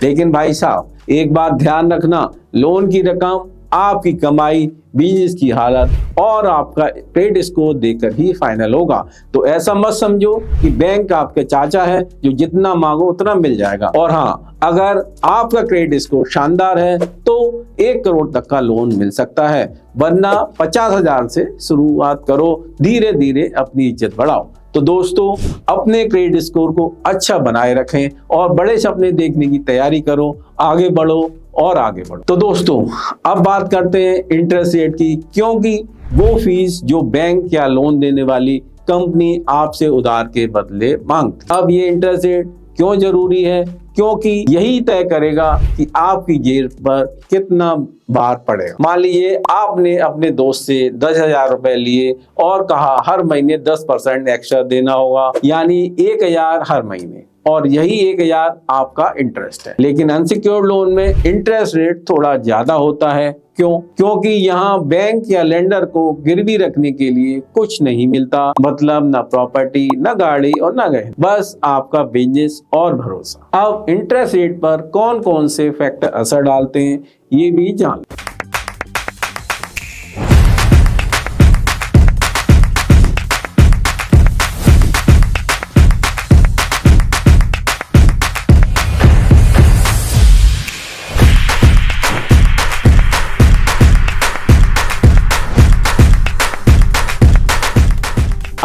लेकिन भाई साहब एक बात ध्यान रखना, लोन की रकम, आपकी कमाई, बिजनेस की हालत और आपका क्रेडिट स्कोर देकर ही फाइनल होगा। तो ऐसा मत समझो कि बैंक आपके चाचा है जो जितना मांगो उतना मिल जाएगा। और हाँ, अगर आपका क्रेडिट स्कोर शानदार है तो 1 करोड़ तक का लोन मिल सकता है, वरना 50,000 से शुरुआत करो, धीरे धीरे अपनी इज्जत बढ़ाओ। तो दोस्तों, अपने क्रेडिट स्कोर को अच्छा बनाए रखें और बड़े सपने देखने की तैयारी करो, आगे बढ़ो और आगे बढ़ो। तो दोस्तों, अब बात करते हैं इंटरेस्ट रेट की, क्योंकि वो फीस जो बैंक या लोन देने वाली कंपनी आपसे उधार के बदले मांगती। अब ये इंटरेस्ट रेट क्यों जरूरी है? क्योंकि यही तय करेगा कि आपकी जेब पर कितना भार पड़ेगा। मान लीजिए आपने अपने दोस्त से 10,000 रुपए लिए और कहा हर महीने 10% एक्स्ट्रा देना होगा, यानी 1,000 हर महीने, और यही 1,000 आपका इंटरेस्ट है। लेकिन अनसिक्योर्ड लोन में इंटरेस्ट रेट थोड़ा ज्यादा होता है। क्यों? क्योंकि यहाँ बैंक या लेंडर को गिरवी रखने के लिए कुछ नहीं मिलता, मतलब ना प्रॉपर्टी, ना गाड़ी और ना गहने, बस आपका बिजनेस और भरोसा। अब इंटरेस्ट रेट पर कौन कौन से फैक्टर असर डालते हैं ये भी जान लो।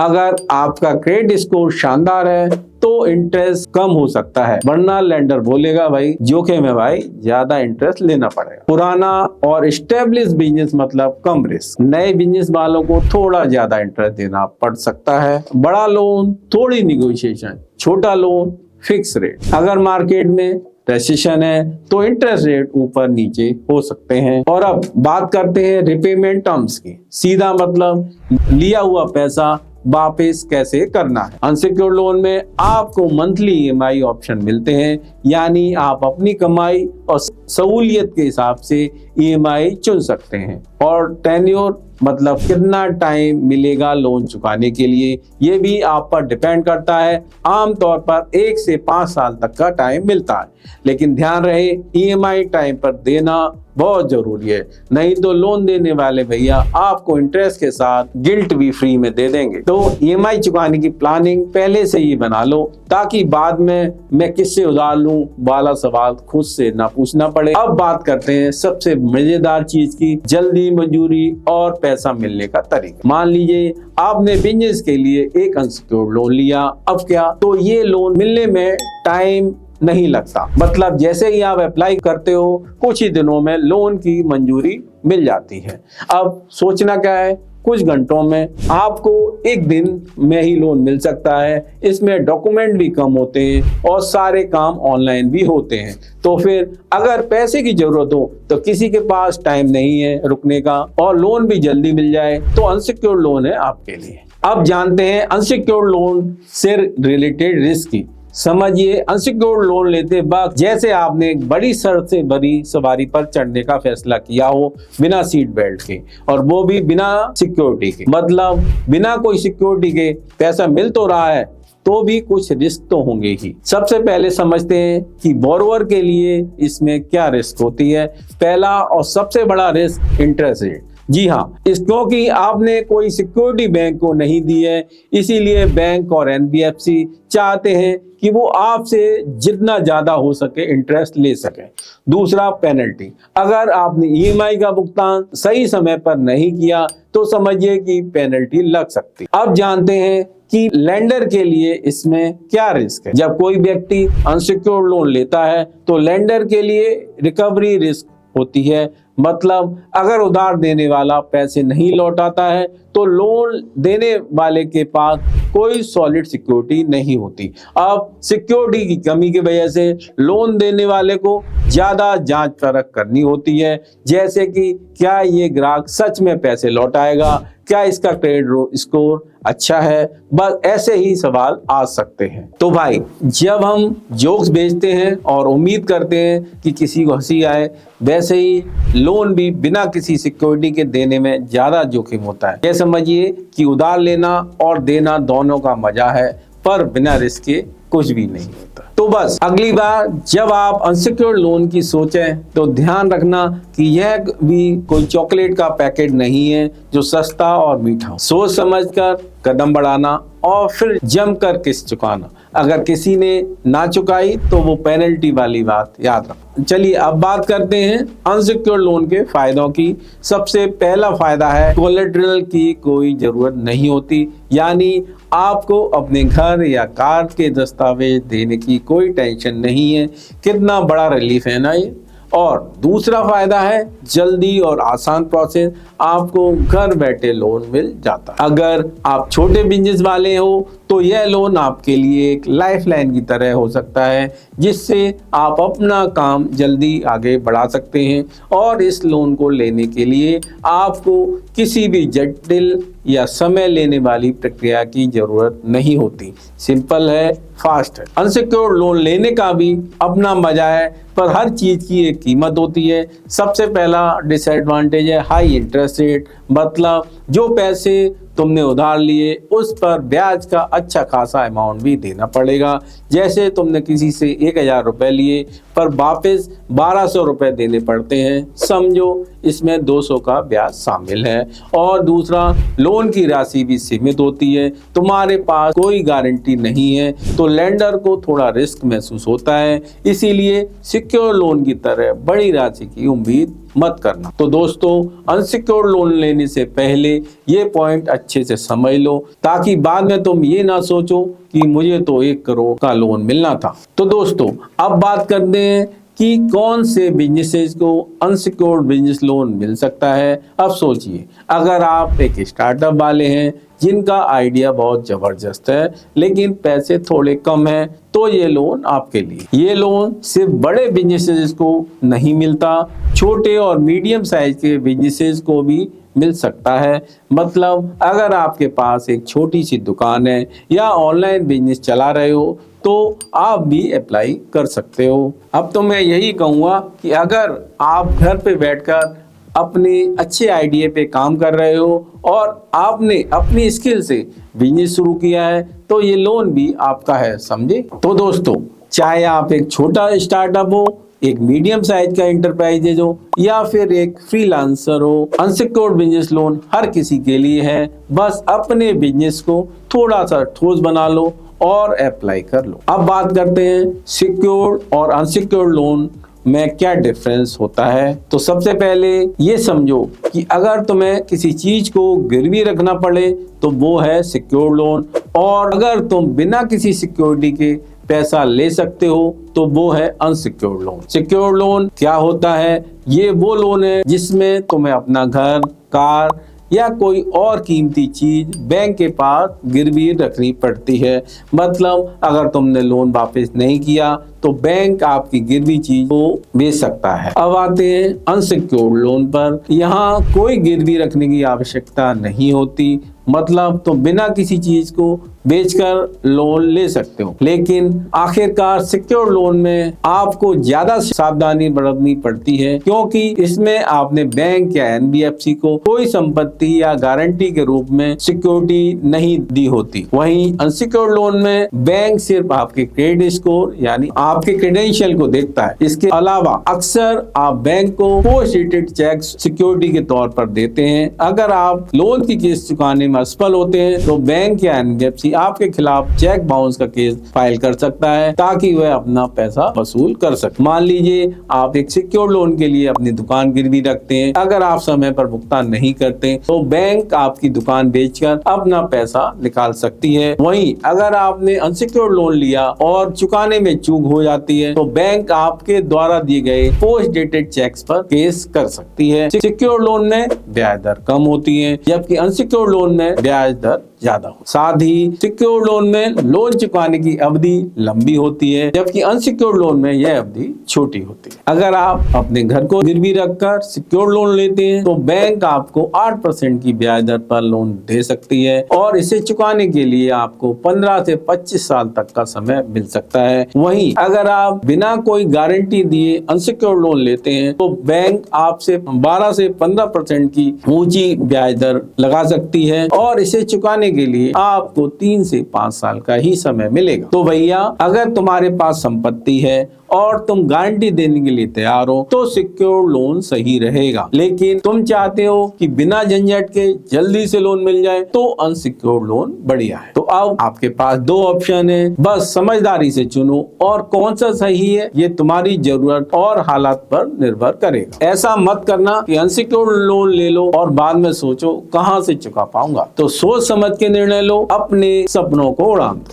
अगर आपका क्रेडिट स्कोर शानदार है तो इंटरेस्ट कम हो सकता है, वरना लेंडर बोलेगा भाई जोखिम है भाई, ज्यादा इंटरेस्ट लेना पड़ेगा। पुराना और एस्टेब्लिश बिजनेस मतलब कम रिस्क, नए बिजनेस वालों को थोड़ा ज्यादा इंटरेस्ट देना पड़ सकता है। बड़ा लोन थोड़ी निगोशिएशन, छोटा लोन फिक्स रेट। अगर मार्केट में रेसेशन है तो इंटरेस्ट रेट ऊपर नीचे हो सकते हैं। और अब बात करते हैं रिपेमेंट टर्म्स की। सीधा मतलब लिया हुआ पैसा वापस कैसे करना है। अनसिक्योर्ड लोन में आपको मंथली ईएमआई ऑप्शन मिलते हैं, यानी आप अपनी कमाई और सहूलियत के हिसाब से ईएमआई चुन सकते हैं। और टेन्योर मतलब कितना टाइम मिलेगा लोन चुकाने के लिए, ये भी आप पर डिपेंड करता है। आमतौर पर 1 से 5 साल तक का टाइम मिलता है, लेकिन ध्यान रहे ईएमआई टाइम पर देना बहुत जरूरी है, नहीं तो लोन देने वाले भैया आपको इंटरेस्ट के साथ गिल्ट भी फ्री में दे देंगे। तो ईएमआई चुकाने की प्लानिंग पहले से ही बना लो, ताकि बाद में मैं किससे उधार लूं वाला सवाल खुद से ना पूछना पड़े। अब बात करते हैं सबसे मजेदार चीज की, जल्दी मंजूरी और पैसा मिलने का तरीका। मान लीजिए आपने बिजनेस के लिए एक अनसिक्योर्ड लोन लिया, अब क्या? तो ये लोन मिलने में टाइम नहीं लगता, मतलब जैसे ही आप अप्लाई करते हो कुछ ही दिनों में लोन की मंजूरी मिल जाती है। अब सोचना क्या है, कुछ घंटों में आपको 1 दिन में ही लोन मिल सकता है। इसमें डॉक्यूमेंट भी कम होते हैं और सारे काम ऑनलाइन भी होते हैं। तो फिर अगर पैसे की जरूरत हो तो किसी के पास टाइम नहीं है रुकने का, और लोन भी जल्दी मिल जाए तो अनसिक्योर्ड लोन है आपके लिए। अब जानते हैं अनसिक्योर्ड लोन से रिलेटेड रिस्क की। समझिए, अनसिक्योर्ड लोन लेते वक्त जैसे आपने एक बड़ी शर्त से भरी सवारी पर चढ़ने का फैसला किया हो बिना सीट बेल्ट के, और वो भी बिना सिक्योरिटी के, मतलब बिना कोई सिक्योरिटी के। पैसा मिल तो रहा है तो भी कुछ रिस्क तो होंगे ही। सबसे पहले समझते हैं कि बोरोवर के लिए इसमें क्या रिस्क होती है। पहला और सबसे बड़ा रिस्क इंटरेस्ट रेट। जी हाँ, क्योंकि आपने कोई सिक्योरिटी बैंक को नहीं दी है, इसीलिए बैंक और एनबीएफसी चाहते हैं कि वो आपसे जितना ज्यादा हो सके इंटरेस्ट ले सके। दूसरा, पेनल्टी। अगर आपने ईएमआई का भुगतान सही समय पर नहीं किया तो समझिए कि पेनल्टी लग सकती। अब जानते हैं कि लेंडर के लिए इसमें क्या रिस्क है। जब कोई व्यक्ति अनसिक्योर्ड लोन लेता है तो लेंडर के लिए रिकवरी रिस्क होती है, मतलब अगर उधार देने वाला पैसे नहीं लौटाता है तो लोन देने वाले के पास कोई सॉलिड सिक्योरिटी नहीं होती। अब सिक्योरिटी की कमी की वजह से लोन देने वाले को ज्यादा जांच परख करनी होती है, जैसे कि क्या ये ग्राहक सच में पैसे लौटाएगा, क्या इसका क्रेडिट स्कोर अच्छा है, बस ऐसे ही सवाल आ सकते हैं। तो भाई, जब हम जोक्स बेचते हैं और उम्मीद करते हैं कि किसी को हंसी आए, वैसे ही लोन भी बिना किसी सिक्योरिटी के देने में ज्यादा जोखिम होता है। ये समझिए कि उधार लेना और देना दोनों का मजा है, पर बिना रिस्क के कुछ भी नहीं होता। तो बस अगली बार जब आप अनसिक्योर्ड लोन की सोचें तो ध्यान रखना कि यह भी कोई चॉकलेट का पैकेट नहीं है जो सस्ता और मीठा हो। सोच समझकर कदम बढ़ाना और फिर जमकर किस्त चुकाना। अगर किसी ने ना चुकाई तो वो पेनल्टी वाली बात याद रखो। चलिए अब बात करते हैं अनसिक्योर्ड लोन के फायदों की। सबसे पहला फायदा है कोलेटरल की कोई जरूरत नहीं होती, यानी आपको अपने घर या कार के दस्तावेज देने की कोई टेंशन नहीं है। कितना बड़ा रिलीफ है ना ये। और दूसरा फायदा है जल्दी और आसान प्रोसेस, आपको घर बैठे लोन मिल जाता है। अगर आप छोटे बिजनेस वाले हो तो यह लोन आपके लिए एक लाइफलाइन की तरह हो सकता है, जिससे आप अपना काम जल्दी आगे बढ़ा सकते हैं। और इस लोन को लेने के लिए आपको किसी भी जटिल या समय लेने वाली प्रक्रिया की जरूरत नहीं होती। सिंपल है, फास्ट है। अनसिक्योर्ड लोन लेने का भी अपना मजा है, पर हर चीज की एक कीमत होती है। सबसे पहला डिसएडवांटेज है हाई इंटरेस्ट रेट, मतलब जो पैसे तुमने उधार लिए उस पर ब्याज का अच्छा खासा अमाउंट भी देना पड़ेगा। जैसे तुमने किसी से 1000 रुपए लिए पर वापस 1200 रुपए देने पड़ते हैं, समझो इसमें 200 का ब्याज शामिल है। और दूसरा, लोन की राशि भी सीमित होती है, तुम्हारे पास कोई गारंटी नहीं है तो लेंडर को थोड़ा रिस्क महसूस होता है। इसीलिए सिक्योर लोन की तरह बड़ी राशि की उम्मीद मत करना। तो दोस्तों, अनसिक्योर्ड लोन लेने से पहले ये पॉइंट अच्छे से समझ लो, ताकि बाद में तुम ये ना सोचो कि मुझे तो 1 करोड़ का लोन मिलना था। तो दोस्तों, अब बात करते हैं कि कौन से बिजनेसेस को अनसिक्योर्ड बिजनेस लोन मिल सकता है। अब सोचिए, अगर आप एक स्टार्टअप वाले हैं जिनका आइडिया बहुत जबरदस्त है लेकिन पैसे थोड़े कम हैं, तो ये लोन आपके लिए। ये लोन सिर्फ बड़े बिजनेसेस को नहीं मिलता, छोटे और मीडियम साइज के बिजनेसेस को भी मिल सकता है। मतलब अगर आपके पास एक छोटी सी दुकान है या ऑनलाइन बिजनेस चला रहे हो तो आप भी अप्लाई कर सकते हो। अब तो मैं यही कहूँगा कि अगर आप घर पे बैठकर अपने अच्छे आइडिया पे काम कर रहे हो और आपने अपनी स्किल से बिजनेस शुरू किया है तो ये लोन भी आपका है, समझे। तो दोस्तों, चाहे आप एक छोटा स्टार्टअप हो, एक मीडियम साइज का एंटरप्राइजेज हो या फिर एक फ्रीलांसर हो, अनसिक्योर्ड बिजनेस लोन हर किसी के लिए है। बस अपने बिजनेस को थोड़ा सा ठोस बना लो और अप्लाई कर लो। अब बात करते हैं सिक्योर्ड और अनसिक्योर्ड लोन में क्या डिफरेंस होता है। तो सबसे पहले ये समझो कि अगर तुम्हें किसी चीज को गिरवी रखना पड़े तो वो है सिक्योर्ड लोन, और अगर तुम बिना किसी सिक्योरिटी के पैसा ले सकते हो तो वो है अनसिक्योर्ड लोन। सिक्योर्ड लोन क्या होता है? ये वो लोन है जिसमें तुम्हें अपना घर, कार या कोई और कीमती चीज बैंक के पास गिरवी रखनी पड़ती है। मतलब अगर तुमने लोन वापस नहीं किया तो बैंक आपकी गिरवी चीज को बेच सकता है। अब आते हैं अनसिक्योर्ड लोन पर। यहाँ कोई गिरवी रखने की आवश्यकता नहीं होती, मतलब तुम बिना किसी चीज को बेचकर लोन ले सकते हो। लेकिन आखिरकार सिक्योर्ड लोन में आपको ज्यादा सावधानी बरतनी पड़ती है, क्योंकि इसमें आपने बैंक या एनबीएफसी को कोई संपत्ति या गारंटी के रूप में सिक्योरिटी नहीं दी होती। वहीं अनसिक्योर्ड लोन में बैंक सिर्फ आपके क्रेडिट स्कोर यानी आपके क्रेडेंशियल को देखता है। इसके अलावा अक्सर आप बैंक को पोस्ट डेटेड चेक सिक्योरिटी के तौर पर देते हैं। अगर आप लोन की किस्त चुकाने में असफल होते हैं तो बैंक या एनबीएफसी आपके खिलाफ चेक बाउंस का केस फाइल कर सकता है, ताकि वह अपना पैसा वसूल कर सके। मान लीजिए आप एक सिक्योर्ड लोन के लिए अपनी दुकान गिरवी रखते हैं। अगर आप समय पर भुगतान नहीं करते तो बैंक आपकी दुकान बेचकर अपना पैसा निकाल सकती है। वहीं अगर आपने अनसिक्योर्ड लोन लिया और चुकाने में चूक हो जाती है तो बैंक आपके द्वारा दिए गए पोस्ट डेटेड चेक्स पर केस कर सकती है। सिक्योर्ड लोन में ब्याज दर कम होती है, जबकि अनसिक्योर्ड लोन में ब्याज दर ज्यादा हो। साथ ही सिक्योर्ड लोन में लोन चुकाने की अवधि लंबी होती है, जबकि अनसिक्योर्ड लोन में यह अवधि छोटी होती है। अगर आप अपने घर को गिरवी रखकर सिक्योर्ड लोन लेते हैं तो बैंक आपको 8% की ब्याज दर पर लोन दे सकती है, और इसे चुकाने के लिए आपको 15 से 25 साल तक का समय मिल सकता है। वहीं अगर आप बिना कोई गारंटी दिए अनसिक्योर्ड लोन लेते हैं तो बैंक आपसे 12 से 15% की ऊंची ब्याज दर लगा सकती है, और इसे चुकाने करने के लिए आपको 3 से 5 साल का ही समय मिलेगा। तो भैया अगर तुम्हारे पास संपत्ति है और तुम गारंटी देने के लिए तैयार हो तो सिक्योर्ड लोन सही रहेगा। लेकिन तुम चाहते हो कि बिना झंझट के जल्दी से लोन मिल जाए तो अनसिक्योर्ड लोन बढ़िया है। तो अब आपके पास 2 ऑप्शन है, बस समझदारी से चुनो और कौन सा सही है ये तुम्हारी जरूरत और हालात पर निर्भर करेगा। ऐसा मत करना कि अनसिक्योर्ड लोन ले लो और बाद में सोचो कहां से चुका पाऊंगा। तो सोच समझ के निर्णय लो, अपने सपनों को उड़ान दो।